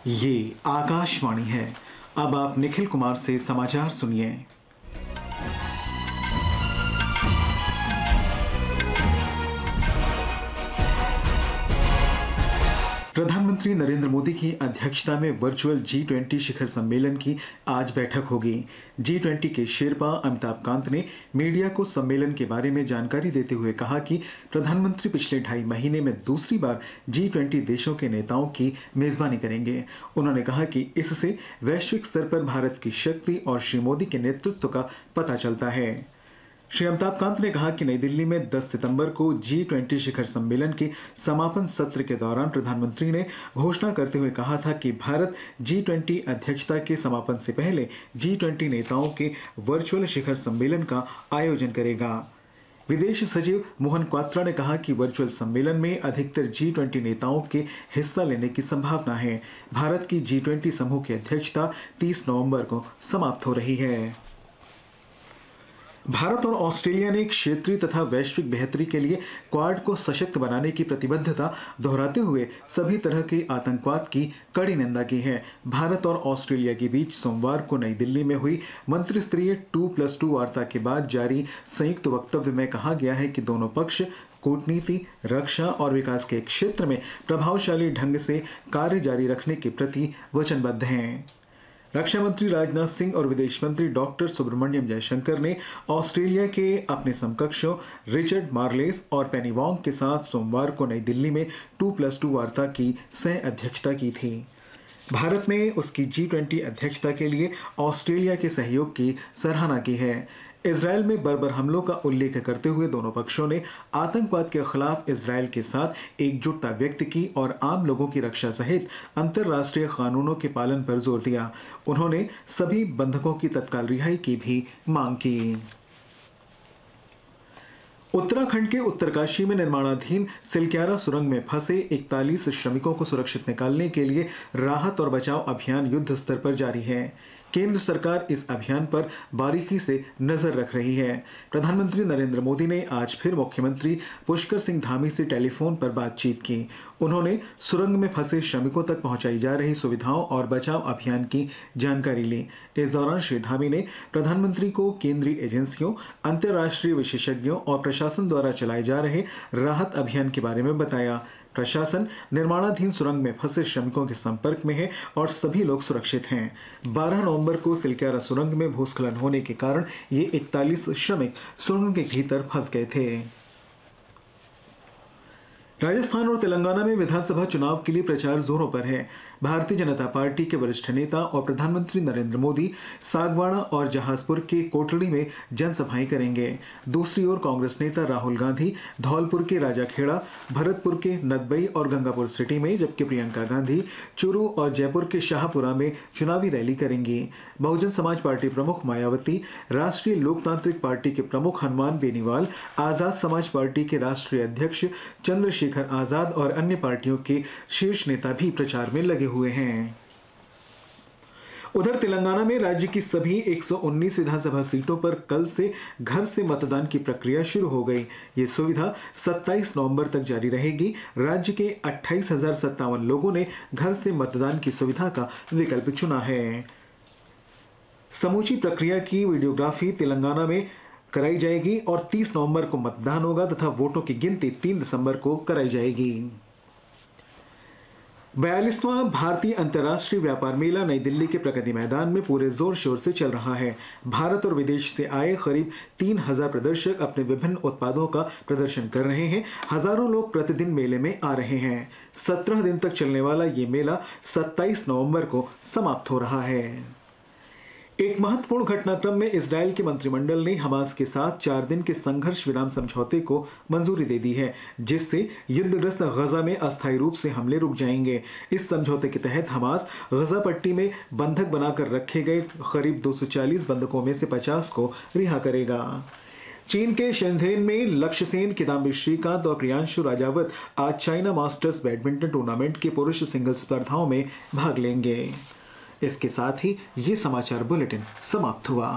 ये आकाशवाणी है। अब आप निखिल कुमार से समाचार सुनिए। प्रधानमंत्री नरेंद्र मोदी की अध्यक्षता में वर्चुअल G20 शिखर सम्मेलन की आज बैठक होगी। G20 के शेरपा अमिताभ कांत ने मीडिया को सम्मेलन के बारे में जानकारी देते हुए कहा कि प्रधानमंत्री पिछले 2.5 महीने में दूसरी बार G20 देशों के नेताओं की मेजबानी करेंगे। उन्होंने कहा कि इससे वैश्विक स्तर पर भारत की शक्ति और श्री मोदी के नेतृत्व का पता चलता है। श्री अमिताभ कांत ने कहा कि नई दिल्ली में 10 सितंबर को G20 शिखर सम्मेलन के समापन सत्र के दौरान प्रधानमंत्री ने घोषणा करते हुए कहा था कि भारत G20 अध्यक्षता के समापन से पहले G20 नेताओं के वर्चुअल शिखर सम्मेलन का आयोजन करेगा। विदेश सचिव मोहन क्वात्रा ने कहा कि वर्चुअल सम्मेलन में अधिकतर G20 नेताओं के हिस्सा लेने की संभावना है। भारत की G20 समूह की अध्यक्षता 30 नवंबर को समाप्त हो रही है। भारत और ऑस्ट्रेलिया ने क्षेत्रीय तथा वैश्विक बेहतरी के लिए क्वाड को सशक्त बनाने की प्रतिबद्धता दोहराते हुए सभी तरह के आतंकवाद की कड़ी निंदा की है। भारत और ऑस्ट्रेलिया के बीच सोमवार को नई दिल्ली में हुई मंत्रिस्तरीय 2+2 वार्ता के बाद जारी संयुक्त वक्तव्य में कहा गया है कि दोनों पक्ष कूटनीति, रक्षा और विकास के क्षेत्र में प्रभावशाली ढंग से कार्य जारी रखने के प्रति वचनबद्ध हैं। रक्षा मंत्री राजनाथ सिंह और विदेश मंत्री डॉक्टर सुब्रमण्यम जयशंकर ने ऑस्ट्रेलिया के अपने समकक्षों रिचर्ड मार्लेस और पेनी वोंग के साथ सोमवार को नई दिल्ली में 2+2 वार्ता की सह अध्यक्षता की थी। भारत ने उसकी G20 अध्यक्षता के लिए ऑस्ट्रेलिया के सहयोग की सराहना की है। इजरायल में बर्बर हमलों का उल्लेख करते हुए दोनों पक्षों ने आतंकवाद के खिलाफ इजरायल के साथ एकजुटता व्यक्त की और आम लोगों की रक्षा सहित अंतर्राष्ट्रीय कानूनों के पालन पर जोर दिया। उन्होंने सभी बंधकों की तत्काल रिहाई की भी मांग की। उत्तराखंड के उत्तरकाशी में निर्माणाधीन सिलक्यारा सुरंग में फंसे 41 श्रमिकों को सुरक्षित निकालने के लिए राहत और बचाव अभियान युद्ध स्तर पर जारी है। केंद्र सरकार इस अभियान पर बारीकी से नजर रख रही है। प्रधानमंत्री नरेंद्र मोदी ने आज फिर मुख्यमंत्री पुष्कर सिंह धामी से टेलीफोन पर बातचीत की। उन्होंने सुरंग में फंसे श्रमिकों तक पहुंचाई जा रही सुविधाओं और बचाव अभियान की जानकारी ली। इस दौरान श्री धामी ने प्रधानमंत्री को केंद्रीय एजेंसियों, अंतर्राष्ट्रीय विशेषज्ञों और प्रशासन द्वारा चलाए जा रहे राहत अभियान के बारे में बताया। प्रशासन निर्माणाधीन सुरंग में फंसे श्रमिकों के संपर्क में है और सभी लोग सुरक्षित हैं। 12 नवंबर को सिलक्यारा सुरंग में भूस्खलन होने के कारण ये 41 श्रमिक सुरंग के भीतर फंस गए थे। राजस्थान और तेलंगाना में विधानसभा चुनाव के लिए प्रचार जोरों पर है। भारतीय जनता पार्टी के वरिष्ठ नेता और प्रधानमंत्री नरेंद्र मोदी सागवाड़ा और जहाजपुर के कोटड़ी में जनसभाएं करेंगे। दूसरी ओर कांग्रेस नेता राहुल गांधी धौलपुर के राजाखेड़ा, भरतपुर के नदबई और गंगापुर सिटी में, जबकि प्रियंका गांधी चूरू और जयपुर के शाहपुरा में चुनावी रैली करेंगी। बहुजन समाज पार्टी प्रमुख मायावती, राष्ट्रीय लोकतांत्रिक पार्टी के प्रमुख हनुमान बेनीवाल, आजाद समाज पार्टी के राष्ट्रीय अध्यक्ष चंद्रशेखर आजाद और अन्य पार्टियों के शीर्ष नेता भी प्रचार में लगे हुए हैं। उधर तेलंगाना में राज्य की सभी 119 विधानसभा सीटों पर कल से घर से मतदान की प्रक्रिया शुरू हो गई। ये सुविधा 27 नवंबर तक जारी रहेगी। राज्य के 28,057 लोगों ने घर से मतदान की सुविधा का विकल्प चुना है। समूची प्रक्रिया की वीडियोग्राफी तेलंगाना में कराई जाएगी और 30 नवंबर को मतदान होगा तथा वोटों की गिनती 3 दिसंबर को कराई जाएगी। 42वां भारतीय अंतर्राष्ट्रीय व्यापार मेला नई दिल्ली के प्रगति मैदान में पूरे जोर शोर से चल रहा है। भारत और विदेश से आए करीब 3000 प्रदर्शक अपने विभिन्न उत्पादों का प्रदर्शन कर रहे हैं। हजारों लोग प्रतिदिन मेले में आ रहे हैं। 17 दिन तक चलने वाला ये मेला 27 नवंबर को समाप्त हो रहा है। एक महत्वपूर्ण घटनाक्रम में इजरायल के मंत्रिमंडल ने हमास के साथ 4 दिन के संघर्ष विराम समझौते को मंजूरी दे दी है, जिससे युद्धग्रस्त गजा में अस्थायी रूप से हमले रुक जाएंगे। इस समझौते के तहत हमास गजा पट्टी में बंधक बनाकर रखे गए करीब 240 बंधकों में से 50 को रिहा करेगा। चीन के शेंझेन में लक्ष्य सेन, किदाम्बी श्रीकांत और प्रियांशु राजावत आज चाइना मास्टर्स बैडमिंटन टूर्नामेंट के पुरुष सिंगल्स स्पर्धाओं में भाग लेंगे। इसके साथ ही ये समाचार बुलेटिन समाप्त हुआ।